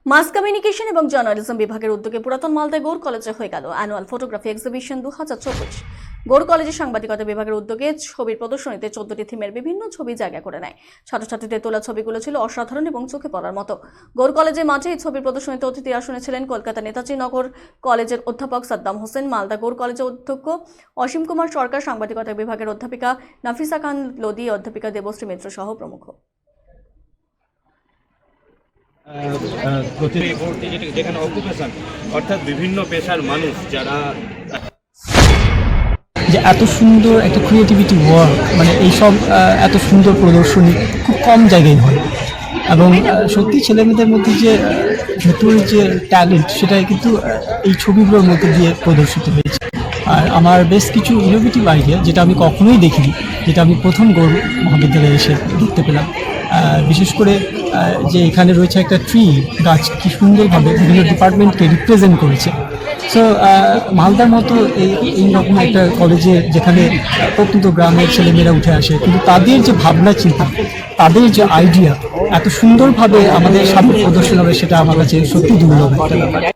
মাস communication এবং journalism বিভাগের উদ্যোগে পুরাতন মালদায় গৌড় কলেজে হয়ে গেল অ্যানুয়াল ফটোগ্রাফি এক্সিবিশন 2024। গৌড় কলেজের সাংবাদিকতা বিভাগের উদ্যোগে ছবির প্রদর্শনীতে 14টি থিমের বিভিন্ন ছবি জায়গা করে নেয়। ছাত্রছাত্রীদের তোলা ছবিগুলো ছিল অসাধারণ এবং চোখে পড়ার মতো। গৌড় কলেজের মাঠে এই ছবির প্রদর্শনীতে অতিথি আসনে ছিলেন কলকাতা নেতাজি নগর কলেজের অধ্যাপক সাদ্দাম হোসেন, মালদা গৌড় কলেজের অধ্যক্ষ অসীম কুমার সরকার, সাংবাদিকতা বিভাগের অধ্যাপিকা নাফিসা খান লোদি, অধ্যাপিকা দেবশ্রী মিত্র সহ প্রমুখ। যেখানে অকুপেশন অর্থাৎ বিভিন্ন পেশার মানুষ যারা যে এত সুন্দর একটা ক্রিয়েটিভিটি ওয়ার্ক, মানে এইসব এত সুন্দর প্রদর্শনী খুব কম জায়গায় হয় এবং সত্যি ছেলেমেয়েদের মধ্যে যে ভেতরের যে ট্যালেন্ট সেটা কিন্তু এই ছবিগুলোর মধ্যে দিয়ে প্রদর্শিত হয়েছে। আর আমার বেশ কিছু ইনোভেটিভ আইডিয়া যেটা আমি কখনোই দেখিনি, যেটা আমি প্রথম গৌড় মহাবিদ্যালয়ে এসে দেখতে পেলাম। বিশেষ করে যে এখানে রয়েছে একটা ট্রি গাছ, কি সুন্দরভাবে বিভিন্ন ডিপার্টমেন্টকে রিপ্রেজেন্ট করেছে। সো মালদার মতো এইরকম একটা কলেজে যেখানে প্রত্যন্ত গ্রামের ছেলেমেয়েরা উঠে আসে, কিন্তু তাদের যে ভাবনা চিন্তা, তাদের যে আইডিয়া এত সুন্দরভাবে আমাদের সামনে প্রদর্শন হবে, সেটা আমার কাছে সত্যি দুর্লভ একটা ব্যাপার।